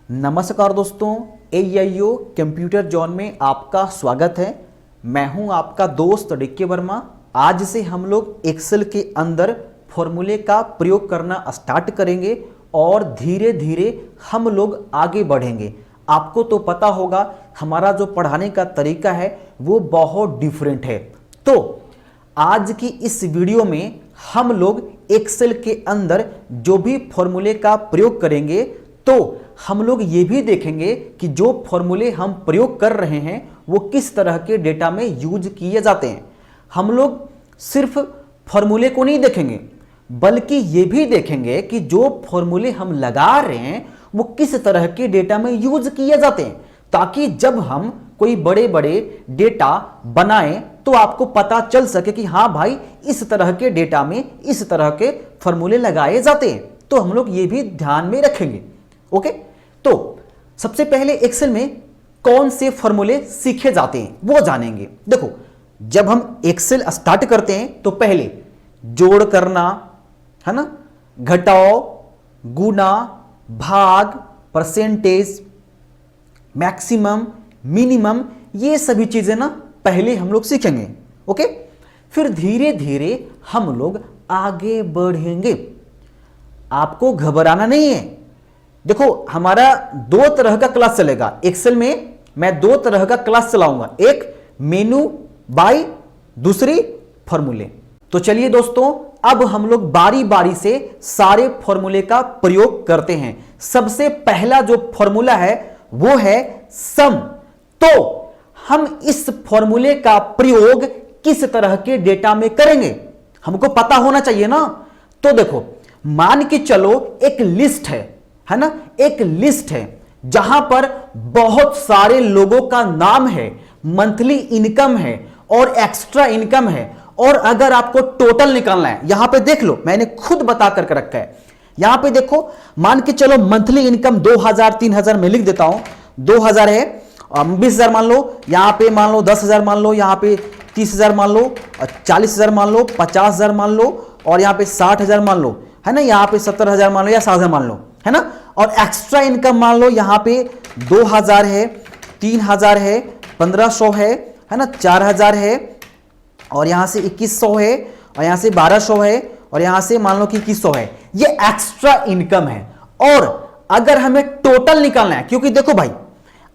नमस्कार दोस्तों, AIO computer zone में आपका स्वागत है। मैं हूं आपका दोस्त डिक्के वर्मा। आज से हम लोग एक्सेल के अंदर फॉर्मूले का प्रयोग करना स्टार्ट करेंगे और धीरे धीरे हम लोग आगे बढ़ेंगे। आपको तो पता होगा हमारा जो पढ़ाने का तरीका है वो बहुत डिफरेंट है। तो आज की इस वीडियो में हम लोग एक्सेल के अंदर जो भी फॉर्मूले का प्रयोग करेंगे तो हम लोग ये भी देखेंगे कि जो फॉर्मूले हम प्रयोग कर रहे हैं वो किस तरह के डेटा में यूज किए जाते हैं। हम लोग सिर्फ फॉर्मूले को नहीं देखेंगे बल्कि ये भी देखेंगे कि जो फॉर्मूले हम लगा रहे हैं वो किस तरह के डेटा में यूज किए जाते हैं, ताकि जब हम कोई बड़े बड़े डेटा बनाएं तो आपको पता चल सके कि हाँ भाई इस तरह के डेटा में इस तरह के फॉर्मूले लगाए जाते हैं। तो हम लोग ये भी ध्यान में रखेंगे। ओके, तो सबसे पहले एक्सेल में कौन से फॉर्मूले सीखे जाते हैं वो जानेंगे। देखो, जब हम एक्सेल स्टार्ट करते हैं तो पहले जोड़ करना है ना, घटाओ, गुना, भाग, परसेंटेज, मैक्सिमम, मिनिमम, ये सभी चीजें ना पहले हम लोग सीखेंगे। ओके, फिर धीरे धीरे हम लोग आगे बढ़ेंगे। आपको घबराना नहीं है। देखो, हमारा दो तरह का क्लास चलेगा एक्सेल में। मैं दो तरह का क्लास चलाऊंगा, एक मेनू बाय, दूसरी फॉर्मूले। तो चलिए दोस्तों, अब हम लोग बारी बारी से सारे फॉर्मूले का प्रयोग करते हैं। सबसे पहला जो फॉर्मूला है वो है सम। तो हम इस फॉर्मूले का प्रयोग किस तरह के डेटा में करेंगे हमको पता होना चाहिए ना। तो देखो, मान के चलो एक लिस्ट है ना, एक लिस्ट है जहां पर बहुत सारे लोगों का नाम है, मंथली इनकम है और एक्स्ट्रा इनकम है। और अगर आपको टोटल निकालना है, यहां पे देख लो, मैंने खुद बता करके रखा है। यहां पे देखो, मान के चलो मंथली इनकम 2000 3000 में लिख देता हूं। 2000 है, 20,000 मान लो, यहां पे मान लो 10,000 मान लो, यहां पे 30,000 मान लो, 40,000 मान लो, 50,000 मान लो, और यहां पे 60,000 मान लो, है ना, यहां पे 70,000 मान लो या 60,000 मान लो, है ना। और एक्स्ट्रा इनकम मान लो, यहां पे 2,000 है, 3,000 है, 1,500 है ना, 4,000 है, और यहां से 2,100 है, और यहां से 1,200 है, और यहां से मान लो कि 2,100 है। ये एक्स्ट्रा इनकम है। और अगर हमें टोटल निकालना है, क्योंकि देखो भाई,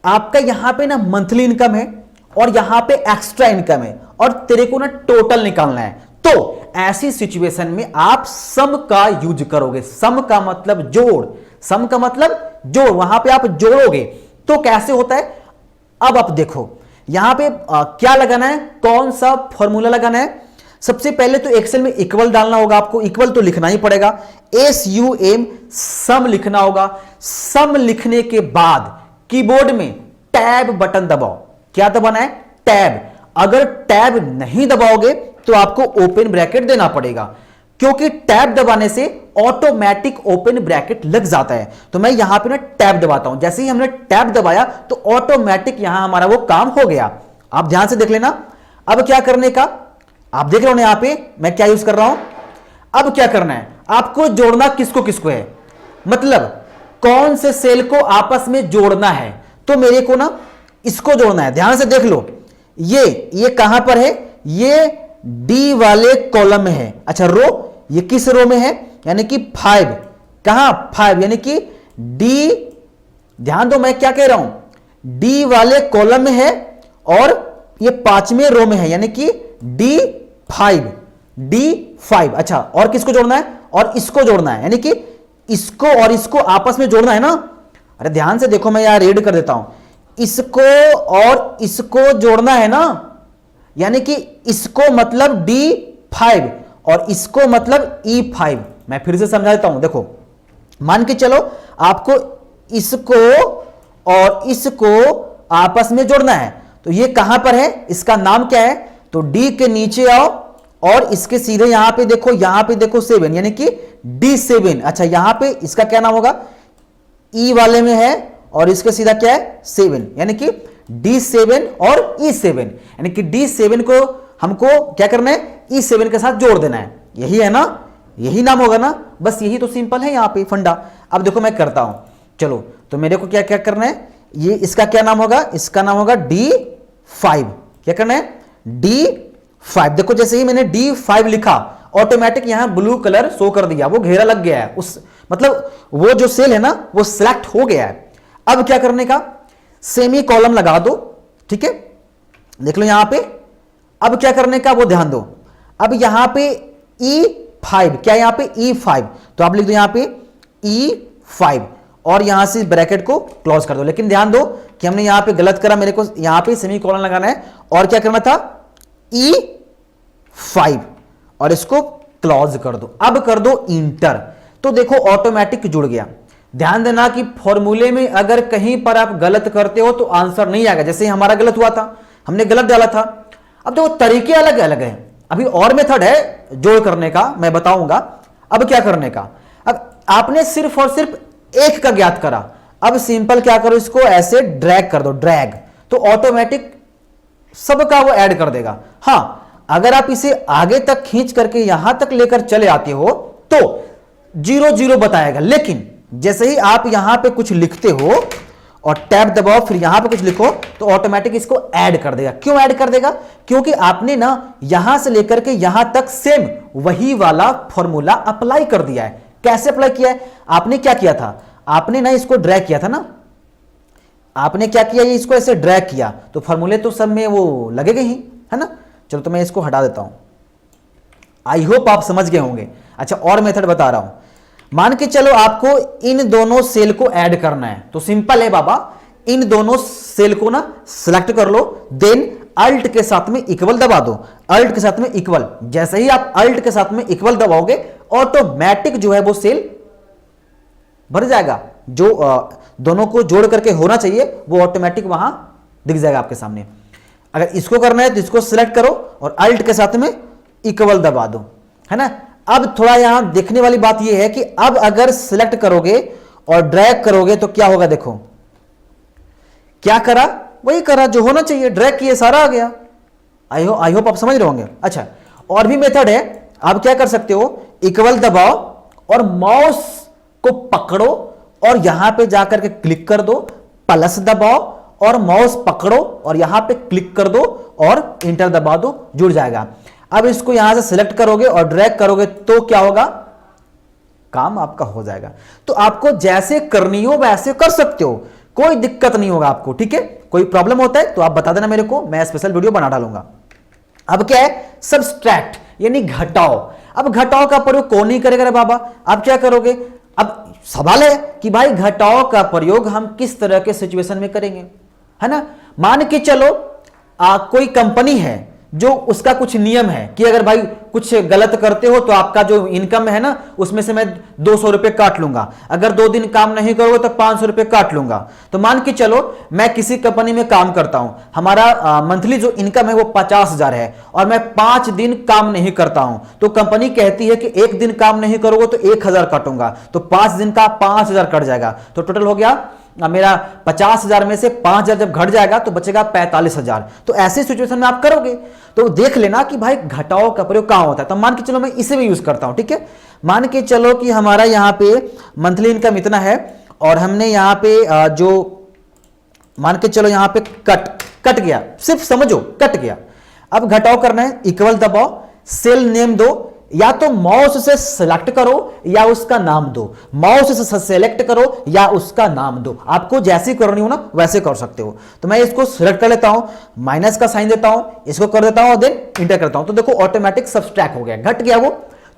आपका यहां पे ना मंथली इनकम है और यहां पे एक्स्ट्रा इनकम है और तेरे को ना टोटल निकालना है, तो ऐसी सिचुएशन में आप सम का यूज करोगे। सम का मतलब जोड़, सम का मतलब जोड़, वहां पे आप जोड़ोगे। तो कैसे होता है, अब आप देखो यहां पे क्या लगाना है, कौन सा फॉर्मूला लगाना है। सबसे पहले तो एक्सेल में इक्वल डालना होगा आपको, इक्वल तो लिखना ही पड़ेगा, SUM, सम लिखना होगा। सम लिखने के बाद कीबोर्ड में टैब बटन दबाओ। क्या दबाना है, टैब। अगर टैब नहीं दबाओगे तो आपको ओपन ब्रैकेट देना पड़ेगा, क्योंकि टैब दबाने से ऑटोमेटिक ओपन ब्रैकेट लग जाता है। तो मैं यहां पे ना टैब दबाता हूं। जैसे ही हमने टैब दबाया तो ऑटोमेटिक यहां हमारा वो काम हो गया। आप ध्यान से देख लेना। अब क्या करने का, आप देख रहे हो ना यहां पे मैं क्या यूज कर रहा हूं। अब क्या करना है, आपको जोड़ना किसको किसको है, मतलब कौन से सेल को आपस में जोड़ना है। तो मेरे को ना इसको जोड़ना है। ध्यान से देख लो, ये कहां पर है, ये डी वाले कॉलम में है। अच्छा, रो, ये किस रो में है, यानी कि 5। कहां 5, यानी कि डी, ध्यान दो मैं क्या कह रहा हूं, डी वाले कॉलम में है और ये 5वें रो में है, यानी कि D5, D5। अच्छा, और किसको जोड़ना है, और इसको जोड़ना है, यानी कि इसको और इसको आपस में जोड़ना है ना। अरे ध्यान से देखो, मैं यहां रीड कर देता हूं, इसको और इसको जोड़ना है ना, यानी कि इसको मतलब D5 और इसको मतलब E5। मैं फिर से समझा देता हूं। देखो, मान के चलो आपको इसको और इसको आपस में जोड़ना है, तो ये कहां पर है, इसका नाम क्या है, तो D के नीचे आओ और इसके सीधे यहां पे देखो 7, यानी कि D7। अच्छा, यहां पे इसका क्या नाम होगा, E वाले में है और इसके सीधा क्या है 7, यानी कि D7 और E7, यानी कि D7 को हमको क्या करना है, E7 के साथ जोड़ देना है। यही है ना, यही नाम होगा ना, बस यही तो सिंपल है यहां पे फंडा। अब देखो मैं करता हूं, चलो तो मेरे को क्या क्या करना है, ये इसका क्या नाम होगा, इसका नाम होगा D5। क्या करना है, D5। देखो जैसे ही मैंने D5 लिखा, ऑटोमेटिक यहां ब्लू कलर शो कर दिया, वो घेरा लग गया है, उस मतलब वो जो सेल है ना वो सिलेक्ट हो गया है। अब क्या करने का, सेमी कॉलम लगा दो, ठीक है, देख लो यहां पे। अब क्या करने का वो ध्यान दो, अब यहां पे E5, क्या यहां पे E5, तो आप लिख दो यहां पे E5 और यहां से ब्रैकेट को क्लोज कर दो। लेकिन ध्यान दो कि हमने यहां पे गलत करा, मेरे को यहां पे सेमीकोलन लगाना है और क्या करना था, E5 और इसको क्लोज कर दो। अब कर दो इंटर, तो देखो ऑटोमेटिक जुड़ गया। ध्यान देना कि फॉर्मूले में अगर कहीं पर आप गलत करते हो तो आंसर नहीं आएगा। जैसे हमारा गलत हुआ था, हमने गलत डाला था। अब देखो तरीके अलग अलग हैं, अभी और मेथड है जोड़ करने का, मैं बताऊंगा। अब क्या करने का, अब आपने सिर्फ और सिर्फ एक का ज्ञात करा, अब सिंपल क्या करो, इसको ऐसे ड्रैग कर दो, ड्रैग, तो ऑटोमेटिक सबका वो ऐड कर देगा। हां, अगर आप इसे आगे तक खींच करके यहां तक लेकर चले आते हो तो 0 0 बताएगा। लेकिन जैसे ही आप यहां पे कुछ लिखते हो और टैब दबाओ, फिर यहां पे कुछ लिखो, तो ऑटोमेटिक इसको ऐड कर देगा। क्यों ऐड कर देगा, क्योंकि आपने ना यहां से लेकर के यहां तक सेम वही वाला फॉर्मूला अप्लाई कर दिया है। कैसे अप्लाई किया है, आपने क्या किया था, आपने ना इसको ड्रैग किया था ना, आपने क्या किया, ये इसको ऐसे ड्रैग किया, तो फॉर्मूले तो सब में वो लगेगा ही, है ना। चलो तो मैं इसको हटा देता हूं, आई होप आप समझ गए होंगे। अच्छा, और मेथड बता रहा हूं। मान के चलो आपको इन दोनों सेल को ऐड करना है, तो सिंपल है बाबा, इन दोनों सेल को ना सिलेक्ट कर लो, देन अल्ट के साथ में इक्वल दबा दो, अल्ट के साथ में इक्वल। जैसे ही आप अल्ट के साथ में इक्वल दबाओगे, ऑटोमेटिक जो है वो सेल भर जाएगा। जो दोनों को जोड़ करके होना चाहिए वो ऑटोमेटिक वहां दिख जाएगा आपके सामने। अगर इसको करना है तो इसको सिलेक्ट करो और अल्ट के साथ में इक्वल दबा दो, है ना। अब थोड़ा यहां देखने वाली बात यह है कि अब अगर सिलेक्ट करोगे और ड्रैग करोगे तो क्या होगा, देखो क्या करा, वही करा जो होना चाहिए, ड्रैग किए सारा आ गया। आई होप आप समझ रहे होंगे। अच्छा, और भी मेथड है, आप क्या कर सकते हो, इक्वल दबाओ और माउस को पकड़ो और यहां पे जाकर के क्लिक कर दो, प्लस दबाओ और माउस पकड़ो और यहां पे क्लिक कर दो और इंटर दबा दो, जुड़ जाएगा। अब इसको यहां से सिलेक्ट करोगे और ड्रैग करोगे तो क्या होगा, काम आपका हो जाएगा। तो आपको जैसे करनी हो वैसे कर सकते हो, कोई दिक्कत नहीं होगा आपको, ठीक है। कोई प्रॉब्लम होता है तो आप बता देना मेरे को, मैं स्पेशल वीडियो बना डालूंगा। अब क्या है, सब्सट्रैक्ट यानी घटाओ। अब घटाओ का प्रयोग कौन नहीं करेगा रे बाबा, आप क्या करोगे। अब सवाल है कि भाई घटाओ का प्रयोग हम किस तरह के सिचुएशन में करेंगे, है ना। मान के चलो कोई कंपनी है जो उसका कुछ नियम है कि अगर भाई कुछ गलत करते हो तो आपका जो इनकम है ना उसमें से मैं 200 रुपए काट लूंगा, अगर 2 दिन काम नहीं करोगे तो 500 रुपए काट लूंगा। तो मान के चलो मैं किसी कंपनी में काम करता हूं, हमारा मंथली जो इनकम है वो 50,000 है और मैं 5 दिन काम नहीं करता हूं, तो कंपनी कहती है कि 1 दिन काम नहीं करोगे तो 1,000 काटूंगा, तो 5 दिन का 5,000 कट जाएगा, तो टोटल हो गया मेरा 50,000 में से 5,000 जब घट जाएगा तो बचेगा 45,000। तो ऐसी सिचुएशन में आप करोगे तो देख लेना कि भाई घटाओ का प्रयोग कहां होता है। तो मान के चलो मैं इसे भी यूज करता हूं, ठीक है। मान के चलो कि हमारा यहां पे मंथली इनकम इतना है और हमने यहां पे जो मान के चलो यहां पे कट गया, सिर्फ समझो कट गया। अब घटाओ करना है, इक्वल दबाओ, सेल नेम दो, या तो माउस से सिलेक्ट करो या उसका नाम दो, माउस से सिलेक्ट करो या उसका नाम दो, आपको जैसी करनी हो ना वैसे कर सकते हो। तो मैं इसको सिलेक्ट कर लेता हूं, माइनस का साइन देता हूं, इसको कर देता हूं, देन इंटर करता हूं, तो देखो ऑटोमेटिक सब्सट्रैक्ट हो गया, घट गया वो।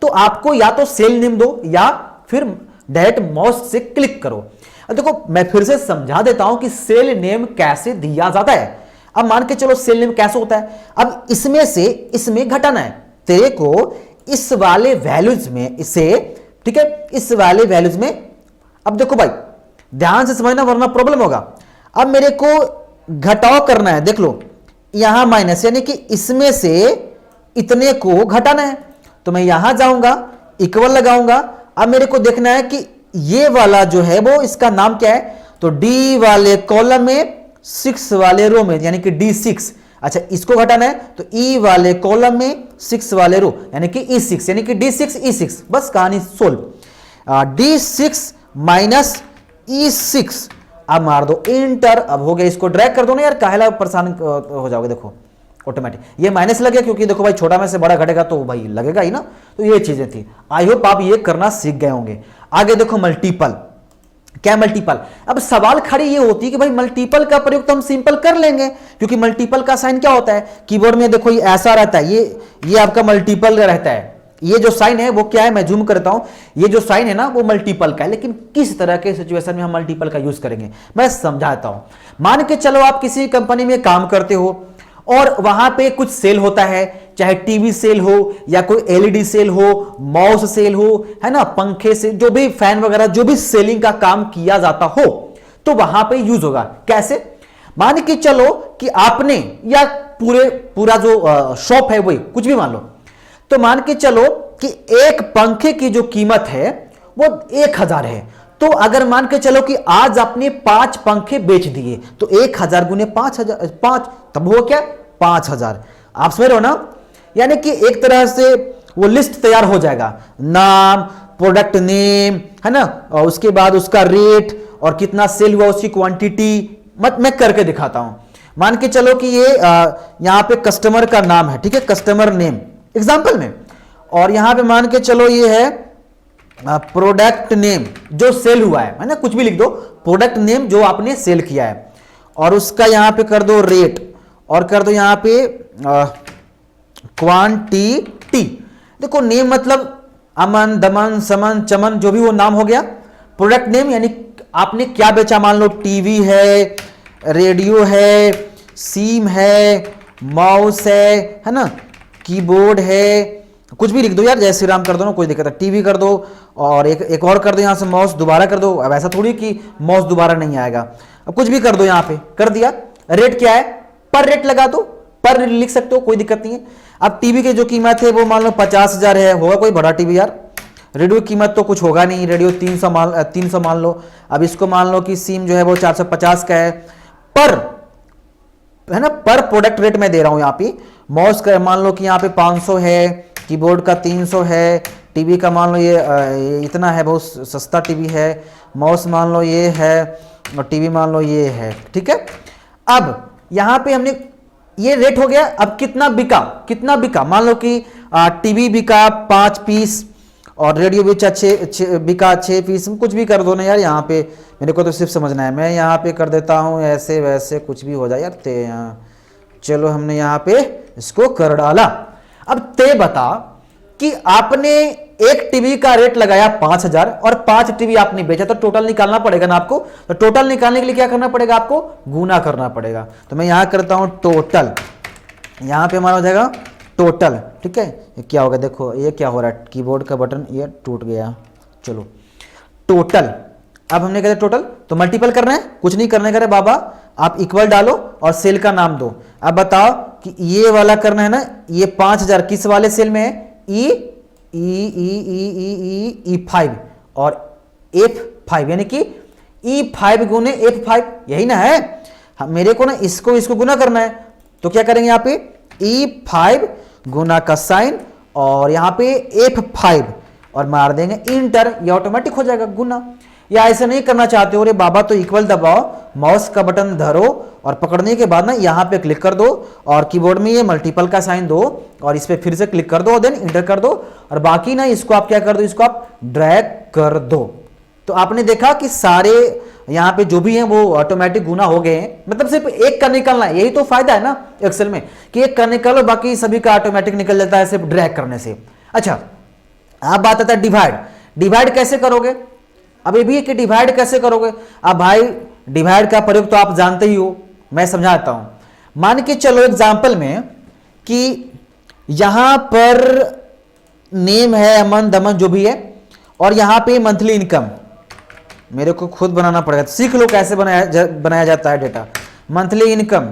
तो आपको या तो सेल नेम दो या फिर डायरेक्ट माउस से क्लिक करो। अब देखो मैं फिर से समझा देता हूं कि सेल नेम कैसे दिया जाता है। अब मान के चलो सेल नेम कैसे होता है, अब इसमें से इसमें घटाना है, तेरे को इस वाले वैल्यूज में इसे, ठीक है, इस वाले वैल्यूज में। अब देखो भाई ध्यान से समझना वरना प्रॉब्लम होगा। अब मेरे को घटाव करना है, देख लो यहां माइनस यानी कि इसमें से इतने को घटाना है, तो मैं यहां जाऊंगा, इक्वल लगाऊंगा। अब मेरे को देखना है कि ये वाला जो है वो इसका नाम क्या है, तो डी वाले कॉलम में 6 वाले रो में यानी कि D6। अच्छा, इसको घटाना है तो ई वाले कॉलम में 6 वाले रो यानी कि E6 यानी कि D6 E6, बस कहानी सोल्व। D6 माइनस E6 अब मार दो इंटर, अब हो गया। इसको ड्रैग कर दो ना यार, काहेला परेशान हो जाओगे। देखो ऑटोमेटिक ये माइनस लगे, क्योंकि देखो भाई छोटा में से बड़ा घटेगा तो भाई लगेगा ही ना। तो ये चीजें थी, आई होप आप ये करना सीख गए होंगे। आगे देखो मल्टीपल। क्या मल्टीपल? अब सवाल खड़ी ये होती है कि भाई मल्टीपल का प्रयोग तो हम सिंपल कर लेंगे, क्योंकि मल्टीपल का साइन क्या होता है कीबोर्ड में, देखो ये ऐसा रहता है, ये आपका मल्टीपल का रहता है। ये जो साइन है वो क्या है, मैं जूम करता हूं, ये जो साइन है ना वो मल्टीपल का है। लेकिन किस तरह के सिचुएशन में हम मल्टीपल का यूज करेंगे मैं समझाता हूं। मान के चलो आप किसी कंपनी में काम करते हो और वहां पे कुछ सेल होता है, चाहे टीवी सेल हो या कोई एलईडी सेल हो, माउस सेल हो, है ना, पंखे से जो भी फैन वगैरह जो भी सेलिंग का काम किया जाता हो, तो वहां पे यूज होगा। कैसे? मान के चलो कि आपने, या पूरा जो शॉप है वही कुछ भी मान लो, तो मान के चलो कि एक पंखे की जो कीमत है वो 1000 है। तो अगर मान के चलो कि आज आपने 5 पंखे बेच दिए, तो 1000 गुने 5000, 5 तब वो क्या 5000। आप समझ रहे हो ना? यानी कि एक तरह से वो लिस्ट तैयार हो जाएगा, नाम, प्रोडक्ट नेम, है ना, और उसके बाद उसका रेट और कितना सेल हुआ, उसकी क्वांटिटी। मैं करके दिखाता हूं। मान के चलो कि ये यहां पे कस्टमर का नाम है, ठीक है, कस्टमर नेम एग्जांपल में, और यहां पे मान के चलो ये है प्रोडक्ट नेम जो सेल हुआ है ना, कुछ भी लिख दो, प्रोडक्ट नेम जो आपने सेल किया है, और उसका यहां पे कर दो रेट, और कर दो यहां पे क्वांटिटी। देखो नेम मतलब अमन, दमन, समन, चमन, जो भी वो नाम हो गया। प्रोडक्ट नेम यानी आपने क्या बेचा, मान लो टीवी है, रेडियो है, सीम है, माउस है ना, कीबोर्ड है, कुछ भी लिख दो यार, जय श्री राम कर दो ना, कोई दिक्कत है। टीवी कर दो, और एक और कर दो यहां से, माउस दोबारा कर दो। अब ऐसा थोड़ी कि माउस दोबारा नहीं आएगा, अब कुछ भी कर दो, यहां पे कर दिया। रेट क्या है, पर रेट लगा दो, पर रेट लिख सकते हो, कोई दिक्कत नहीं है। अब टीवी की जो कीमत है वो मान लो 50,000 है, होगा कोई बड़ा टीवी यार। रेडियो की कीमत तो कुछ होगा नहीं, रेडियो 300 मान लो। अब इसको मान लो कि सिम जो है वो 450 का है, पर है ना, पर प्रोडक्ट रेट मैं दे रहा हूं यहाँ पे। माउस का मान लो कि यहाँ पे 500 है, कीबोर्ड का 300 है, टीवी का मान लो ये इतना है, बहुत सस्ता टीवी है, माउस मान लो ये है, और टीवी मान लो ये है, ठीक है। अब यहाँ पे हमने ये रेट हो गया। अब कितना बिका, मान लो कि टीवी बिका 5 पीस, और रेडियो बिका 6 पीस, कुछ भी कर दो ना यार। यहाँ पे मेरे को तो सिर्फ समझना है, मैं यहाँ पे कर देता हूँ ऐसे वैसे, कुछ भी हो जाए यार। चलो हमने यहाँ पे इसको कर डाला। अब ते बता कि आपने एक टीवी का रेट लगाया 5000 और 5 टीवी आपने बेचा, तो टोटल निकालना पड़ेगा ना आपको। तो टोटल निकालने के लिए क्या करना पड़ेगा आपको, गुना करना पड़ेगा। तो मैं यहां करता हूं टोटल, यहां पे हमारा हो जाएगा टोटल, ठीक है। ये क्या होगा, देखो ये क्या हो रहा है, कीबोर्ड का बटन ये टूट गया। चलो टोटल, अब हमने कहते टोटल, तो मल्टीपल करना है, कुछ नहीं करने का रे बाबा, आप इक्वल डालो और सेल का नाम दो। अब बताओ कि ये वाला करना है ना, ये 5000 किस वाले सेल में है, E5 और F5, यानी कि E5 गुने F5, यही ना है। मेरे को ना इसको गुना करना है, तो क्या करेंगे यहाँ पे E5 गुना का साइन और यहाँ पे F5 और मार देंगे इंटर, ये ऑटोमेटिक हो जाएगा गुना। या ऐसे नहीं करना चाहते हो रे बाबा, तो इक्वल दबाओ, माउस का बटन धरो और पकड़ने के बाद ना यहाँ पे क्लिक कर दो और कीबोर्ड में ये मल्टीपल का साइन दो और इस पे फिर से क्लिक कर दो, देन इंटर कर दो, और बाकी ना इसको आप क्या कर दो, इसको आप ड्रैग कर दो। तो आपने देखा कि सारे यहाँ पे जो भी हैं वो ऑटोमेटिक गुना हो गए हैं। मतलब सिर्फ एक का निकलना है, यही तो फायदा है ना एक्सेल में कि एक का निकालो, बाकी सभी का ऑटोमेटिक निकल जाता है सिर्फ ड्रैग करने से। अच्छा, अब बात आता है डिवाइड कैसे करोगे। अब ये भी है कि डिवाइड कैसे करोगे। अब भाई डिवाइड का प्रयोग तो आप जानते ही हो, मैं समझाता हूं। मान के चलो एग्जांपल में कि यहां पर नेम है, अमन दमन जो भी है, और यहां पे मंथली इनकम मेरे को खुद बनाना पड़ेगा, सीख लो कैसे बनाया जाता है डेटा। मंथली इनकम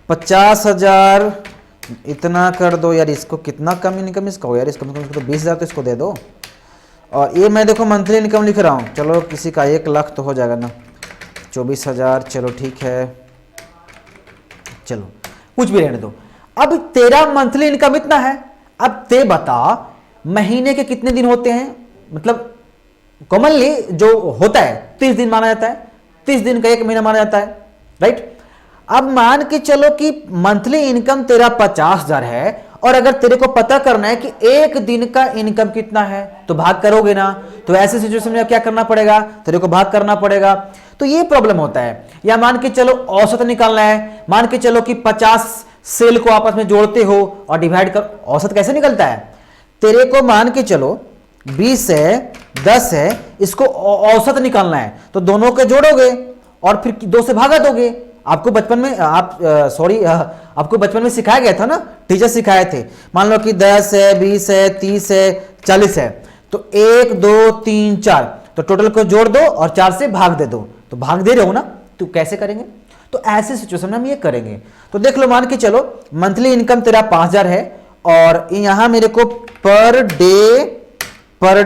50,000 इतना कर दो यार। इसको कितना कम इनकम इसका हो यार, इसको 20,000 तो इसको दे दो। और ये मैं देखो मंथली इनकम लिख रहा हूँ, चलो किसी का 1 लाख तो हो जाएगा ना, 24,000, चलो ठीक है, चलो कुछ भी रहने दो। अब तेरा मंथली इनकम इतना है, अब ते बता महीने के कितने दिन होते हैं, मतलब कॉमनली जो होता है 30 दिन माना जाता है, 30 दिन का 1 महीना माना जाता है, राइट। अब मान के चलो कि मंथली इनकम तेरा 50,000 है और अगर तेरे को पता करना है कि एक दिन का इनकम कितना है तो भाग करोगे ना, तो ऐसे सिचुएशन में क्या करना पड़ेगा, तेरे को भाग करना पड़ेगा। तो ये प्रॉब्लम होता है। या मान के चलो औसत निकालना है, मान के चलो कि 50 सेल को आपस में जोड़ते हो और डिवाइड कर, औसत कैसे निकलता है, तेरे को मान के चलो 20 है 10 है, इसको औसत निकालना है तो दोनों के जोड़ोगे और फिर 2 से भागा दोगे। आपको बचपन में आपको बचपन में सिखाया गया था ना, टीचर सिखाए थे। मान लो कि 10 है 20 है 30 है 40 है, तो 1 2 3 4, तो टोटल को जोड़ दो और 4 से भाग दे दो, तो भाग दे रहे हो ना, तो कैसे करेंगे, तो ऐसे सिचुएशन में हम ये करेंगे। तो देख लो, मान के चलो मंथली इनकम तेरा 5,000 है और यहां मेरे को पर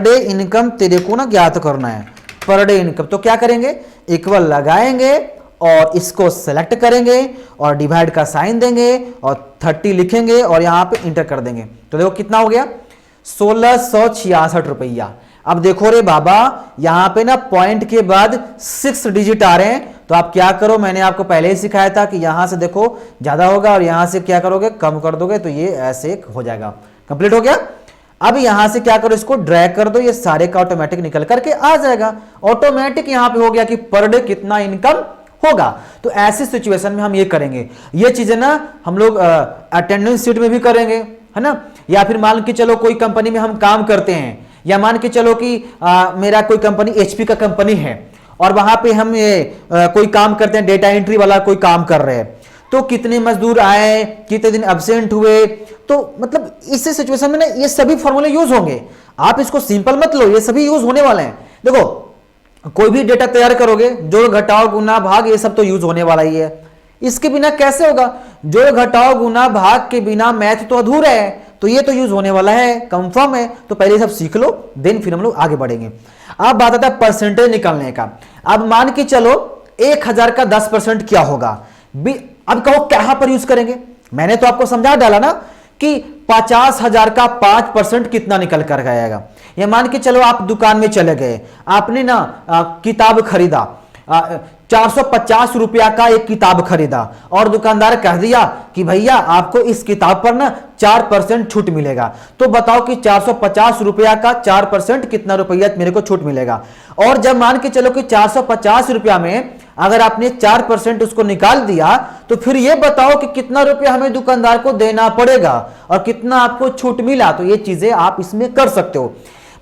डे इनकम तेरे को ना ज्ञात करना है, पर डे इनकम। तो क्या करेंगे, इक्वल लगाएंगे और इसको सेलेक्ट करेंगे और डिवाइड का साइन देंगे और 30 लिखेंगे और यहां पे इंटर कर देंगे। तो देखो कितना हो गया, 1666 रुपया। अब देखो रे बाबा, यहां पे ना पॉइंट के बाद 6 डिजिट आ रहे हैं, तो आप क्या करो, मैंने आपको पहले ही सिखाया था कि यहां से देखो ज्यादा होगा और यहां से क्या करोगे, कम कर दोगे, तो ये ऐसे हो जाएगा। कंप्लीट हो गया। अब यहां से क्या करो, इसको ड्रैग कर दो, ये सारे का ऑटोमेटिक निकल करके आ जाएगा। ऑटोमेटिक यहां पे हो गया कि पर डे कितना इनकम होगा। तो ऐसी सिचुएशन में हम ये करेंगे। ये चीजें ना हम लोग अटेंडेंस शीट में भी करेंगे, है ना। या फिर मान के चलो कोई कंपनी में हम काम करते हैं, या मान के चलो कि मेरा कोई कंपनी HP का कंपनी है और वहां पे हम कोई काम करते हैं, डेटा एंट्री वाला कोई काम कर रहे हैं, तो कितने मजदूर आए, कितने दिन एब्सेंट हुए, तो मतलब इस सिचुएशन में ना ये सभी फॉर्मूले यूज होंगे। आप इसको सिंपल मत लो, ये सभी यूज होने वाले हैं। देखो कोई भी डेटा तैयार करोगे, जोड़ घटाओ गुना भाग, ये सब तो यूज होने वाला ही है। इसके बिना कैसे होगा, जोड़ घटाओ गुना भाग के बिना मैथ तो अधूरा है, तो ये तो यूज होने वाला है, कंफर्म है। तो पहले सब सीख लो, देन फिर हम लोग आगे बढ़ेंगे। अब बात आता है परसेंटेज निकालने का। अब मान के चलो 1000 का 10% क्या होगा। अब कहो कहां पर यूज करेंगे, मैंने तो आपको समझा डाला ना कि 50,000 का 5% कितना निकल कर आएगा। या मान के चलो आप दुकान में चले गए, आपने ना किताब खरीदा, 450 रुपया का एक किताब खरीदा और दुकानदार कह दिया कि भैया आपको इस किताब पर ना 4% छूट मिलेगा। तो बताओ कि 450 रुपया का 4% कितना रुपया मेरे को छूट मिलेगा। और जब मान के चलो कि 450 रुपया में अगर आपने 4% उसको निकाल दिया, तो फिर यह बताओ कि कितना रुपया हमें दुकानदार को देना पड़ेगा और कितना आपको छूट मिला। तो ये चीजें आप इसमें कर सकते हो।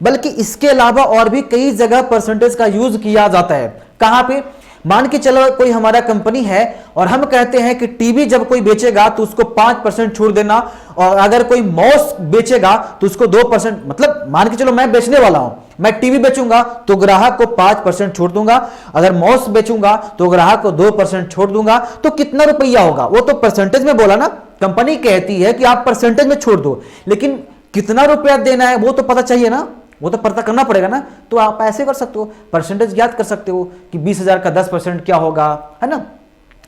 बल्कि इसके अलावा और भी कई जगह परसेंटेज का यूज किया जाता है। कहां पे, मान के चलो कोई हमारा कंपनी है और हम कहते हैं कि टीवी जब कोई बेचेगा तो उसको 5% छूट देना, और अगर कोई माउस बेचेगा तो उसको 2%, मतलब मान के चलो मैं बेचने वाला हूं, मैं टीवी बेचूंगा तो ग्राहक को 5% छूट दूंगा, अगर माउस बेचूंगा तो ग्राहक को 2% छूट दूंगा। तो कितना रुपया होगा, वो तो परसेंटेज में बोला ना। कंपनी कहती है कि आप परसेंटेज में छोड़ दो, लेकिन कितना रुपया देना है वो तो पता चाहिए ना, वो तो पता करना पड़ेगा ना। तो आप ऐसे कर सकते हो, परसेंटेज ज्ञात कर सकते हो कि 20,000 का 10% क्या होगा, है ना,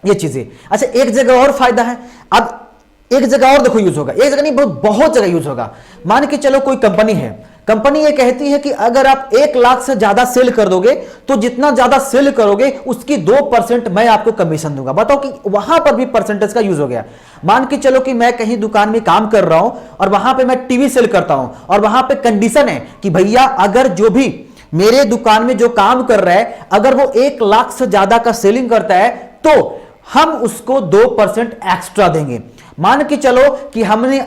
ये चीजें। अच्छा, एक जगह और फायदा है। अब एक जगह और देखो यूज होगा, एक जगह नहीं बहुत जगह यूज होगा। मान के चलो कोई कंपनी है, कंपनी ये कहती है कि अगर आप 1 लाख से ज्यादा सेल कर दोगे तो जितना ज्यादा सेल करोगे उसकी 2% मैं आपको कमीशन दूंगा। बताओ कि वहां पर भी परसेंटेज का यूज हो गया। मान के चलो कि मैं कहीं दुकान में काम कर रहा हूं और वहां पे मैं टीवी सेल करता हूं और वहां पे कंडीशन है कि भैया अगर जो भी मेरे दुकान में जो काम कर रहा है अगर वो 1 लाख से ज्यादा का सेलिंग करता है तो हम उसको 2% एक्स्ट्रा देंगे। मान के चलो कि हमने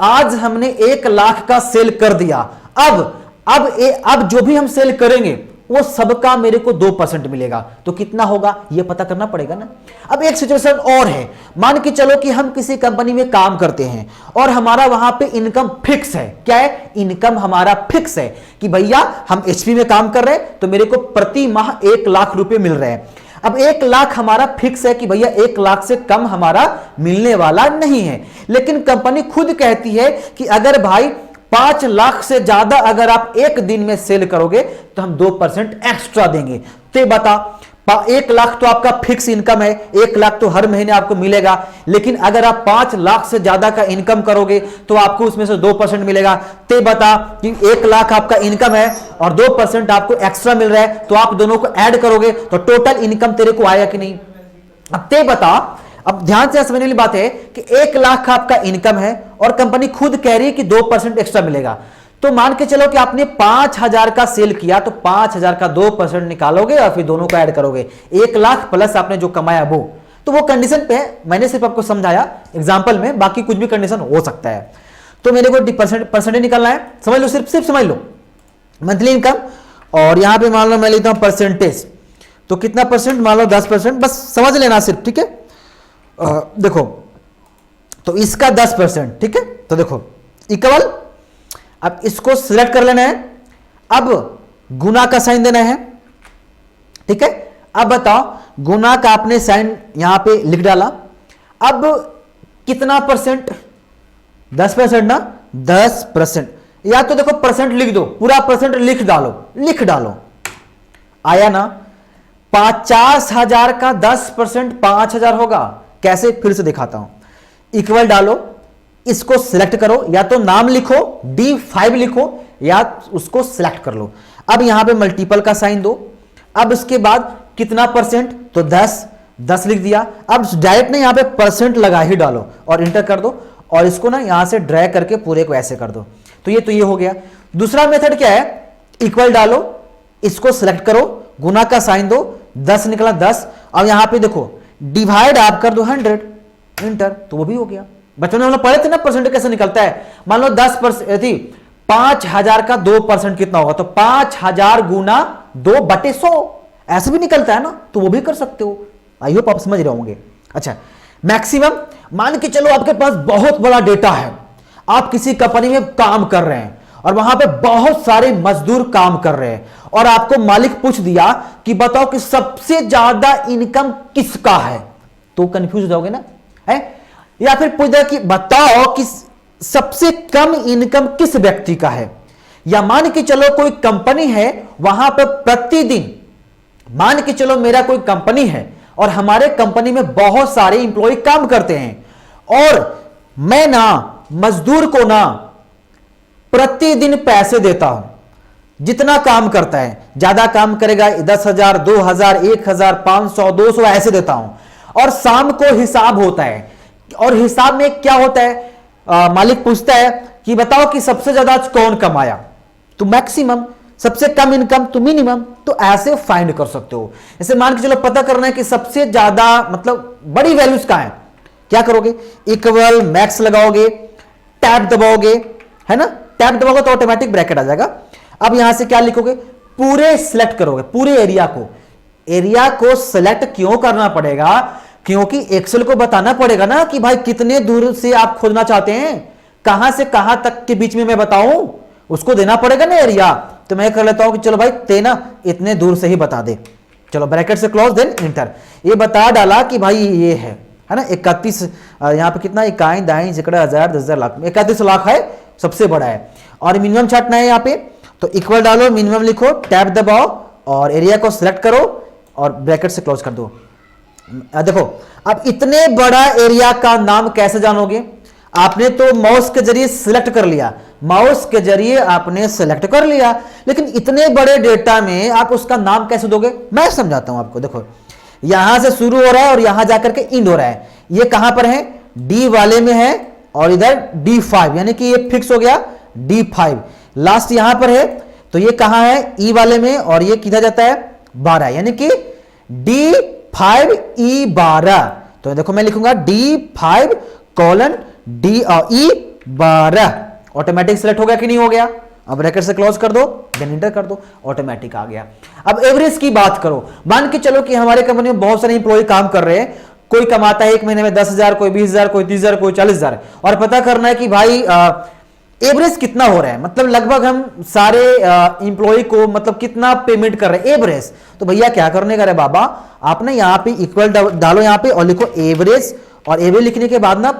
आज हमने 1 लाख का सेल कर दिया, अब जो भी हम सेल करेंगे वो सबका मेरे को 2% मिलेगा। तो कितना होगा ये पता करना पड़ेगा ना। अब एक सिचुएशन और है, मान के चलो कि हम किसी कंपनी में काम करते हैं और हमारा वहां पे इनकम फिक्स है। क्या है, इनकम हमारा फिक्स है कि भैया हम HP में काम कर रहे हैं तो मेरे को प्रति माह 1 लाख रुपए मिल रहे हैं। अब 1 लाख हमारा फिक्स है कि भैया 1 लाख से कम हमारा मिलने वाला नहीं है। लेकिन कंपनी खुद कहती है कि अगर भाई 5 लाख से ज्यादा अगर आप एक दिन में सेल करोगे तो हम 2% एक्स्ट्रा देंगे। तो बता 1 लाख तो आपका फिक्स इनकम है, 1 लाख तो हर महीने आपको मिलेगा। लेकिन अगर आप 5 लाख से ज्यादा का इनकम करोगे तो आपको उसमें से 2% मिलेगा। ते बता कि 1 लाख आपका इनकम है और 2% आपको एक्स्ट्रा मिल रहा है, तो आप दोनों को ऐड करोगे तो टोटल इनकम तेरे को आएगा कि नहीं। अब ते बता, अब ध्यान से समझने वाली बात है कि 1 लाख आपका इनकम है और कंपनी खुद कह रही है कि 2% एक्स्ट्रा मिलेगा। तो मान के चलो कि आपने 5,000 का सेल किया तो 5,000 का 2% निकालोगे और फिर दोनों को ऐड करोगे, 1 लाख प्लस आपने जो कमाया वो। तो वो कंडीशन पे है, मैंने सिर्फ आपको समझाया एग्जांपल में, बाकी कुछ भी कंडीशन हो सकता है। तो मेरे को परसेंटेज निकालना है, समझ लो, सिर्फ समझ लो मंथली इनकम। और यहां पे मान लो मैं लिखता हूं परसेंटेज, तो कितना परसेंट, मान लो 10%, बस समझ लेना सिर्फ, ठीक है। देखो तो इसका 10%, ठीक है। तो देखो इक्वल, अब इसको सिलेक्ट कर लेना है, अब गुना का साइन देना है, ठीक है। अब बताओ गुना का आपने साइन यहां पे लिख डाला, अब कितना परसेंट, 10% ना, 10%। या तो देखो परसेंट लिख दो, पूरा परसेंट लिख डालो, आया ना। 50,000 का 10% 5,000 होगा। कैसे, फिर से दिखाता हूं। इक्वल डालो, इसको सिलेक्ट करो, या तो नाम लिखो D5 लिखो या उसको सिलेक्ट कर लो। अब यहां पे मल्टीपल का साइन दो, अब इसके बाद कितना परसेंट, तो 10 लिख दिया। अब डायरेक्ट ना यहां पे परसेंट लगा ही डालो और इंटर कर दो, और इसको ना यहां से ड्रैग करके पूरे को ऐसे कर दो। तो ये हो गया। दूसरा मेथड क्या है, इक्वल डालो, इसको सिलेक्ट करो, गुना का साइन दो, 10 निकला 10। अब यहां पे देखो डिवाइड आप कर दो 100, इंटर, तो वो भी हो गया। बच्चों ने हम लोग पढ़े थे ना परसेंट कैसे निकलता है। मान लो 10% थी, 5,000 का 2% कितना होगा, तो 5,000 गुना 2/100 ऐसे भी निकलता है ना, तो वो भी कर सकते हो। आई होप आप समझ रहे होंगे। अच्छा, मैक्सिमम, मान के चलो आपके पास बहुत बड़ा डेटा है, आप किसी कंपनी में काम कर रहे हैं और वहां पे बहुत सारे मजदूर काम कर रहे हैं, और आपको मालिक पूछ दिया कि बताओ कि सबसे ज्यादा इनकम किसका है, तो कंफ्यूज हो जाओगे ना, है। या फिर पूछ दिया कि बताओ कि सबसे कम इनकम किस व्यक्ति का है। या मान के चलो कोई कंपनी है, वहां पर प्रतिदिन, मान के चलो मेरा कोई कंपनी है और हमारे कंपनी में बहुत सारे इंप्लॉय काम करते हैं, और मैं ना मजदूर को ना प्रतिदिन पैसे देता हूं, जितना काम करता है, ज्यादा काम करेगा 10,000, 2,000, 1,000, 500, 200 ऐसे देता हूं। और शाम को हिसाब होता है, और हिसाब में क्या होता है, मालिक पूछता है कि बताओ कि सबसे ज्यादा आज कौन कमाया, तो मैक्सिमम, सबसे कम इनकम तो मिनिमम। तो ऐसे फाइंड कर सकते हो। जैसे मान के चलो पता करना है कि सबसे ज्यादा मतलब बड़ी वैल्यूज कहां है, क्या करोगे, इक्वल मैक्स लगाओगे, टैब दबाओगे, है ना, टैब दबाओगे तो ऑटोमेटिक ब्रैकेट आ जाएगा। अब यहां से क्या लिखोगे, पूरे सिलेक्ट करोगे, पूरे एरिया को सिलेक्ट क्यों करना पड़ेगा, क्योंकि एक्सेल को बताना पड़ेगा ना कि भाई कितने दूर से आप खोजना चाहते हैं, कहां से कहां तक के बीच में मैं बताऊं, उसको देना पड़ेगा ना एरिया। तो मैं कर लेता हूं कि चलो भाई तेना इतने दूर से ही बता दे, चलो ब्रैकेट से क्लोज, देन इंटर। ये बता डाला कि भाई ये है ना 31, यहां पे कितना, इकाई दाई जिकड़ा 1000, 10,000, लाख, 31 लाख है, सबसे बड़ा है। और मिनिमम छाटना है यहां पे, तो इक्वल डालो, मिनिमम लिखो, टैब दबाओ और एरिया को सिलेक्ट करो और ब्रैकेट से क्लोज कर दो। देखो अब इतने बड़ा एरिया का नाम कैसे जानोगे, आपने तो माउस के जरिए सिलेक्ट कर लिया, माउस के जरिए आपने सिलेक्ट कर लिया, लेकिन इतने बड़े डेटा में आप उसका नाम कैसे दोगे, मैं समझाता हूं आपको। देखो यहां से शुरू हो रहा है और यहां जाकर के इंड हो रहा है, ये कहां पर है, डी वाले में है, और इधर D5, यानी कि ये फिक्स हो गया D5, लास्ट यहां पर है, तो ये कहां है, ई वाले में, और ये किधर जाता है, 12, यानी कि D5E12। तो देखो मैं लिखूंगा D5:E12, ऑटोमेटिक सिलेक्ट हो गया कि नहीं हो गया। अब ब्रैकेट से क्लोज कर दो, देन इंटर कर दो, ऑटोमेटिक आ गया। अब एवरेज की बात करो, मान के चलो कि हमारे कंपनी में बहुत सारे इंप्लॉय काम कर रहे हैं, कोई कमाता है एक महीने में 10,000, कोई 20,000, कोई 30,000, कोई 40,000, और पता करना है कि भाई एवरेज कितना हो रहा है, मतलब लगभग हम सारे इंप्लॉय को मतलब कितना पेमेंट कर रहे हैं एवरेज। तो भैया क्या करने का रे बाबा, आपने यहां पे इक्वल डालो यहां पे और लिखो एवरेज, और एवरेज लिखने के बाद ना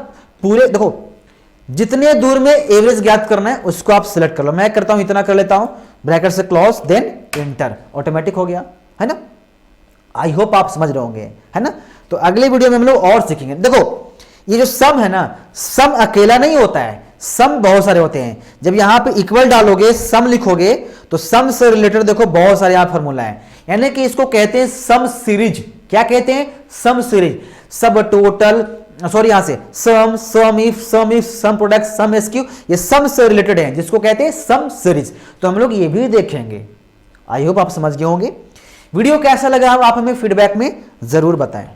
पूरे देखो जितने दूर में एवरेज ज्ञात करना है उसको आप सिलेक्ट कर लो। मैं करता हूं इतना कर लेता हूं, ब्रैकेट से क्लोज, देन इंटर, ऑटोमेटिक हो गया, है ना। आई होप आप समझ रहे होंगे, है ना। तो अगले वीडियो में हम लोग और सीखेंगे। देखो ये जो सम है ना, सम अकेला नहीं होता है, सम बहुत सारे होते हैं। जब यहां पे इक्वल डालोगे, सम लिखोगे, तो सम से रिलेटेड देखो बहुत सारे यहाँ फॉर्मूला है, यानी कि इसको कहते हैं सम सीरीज। क्या कहते हैं? Sum series. सब टोटल, सॉरी यहां से sum, sum if, sum product, sum SQ, ये सम से रिलेटेड है, जिसको कहते हैं सम सीरीज। तो हम लोग ये भी देखेंगे। आई होप आप समझ गए होंगे। वीडियो कैसा लगा आप हमें फीडबैक में जरूर बताएं।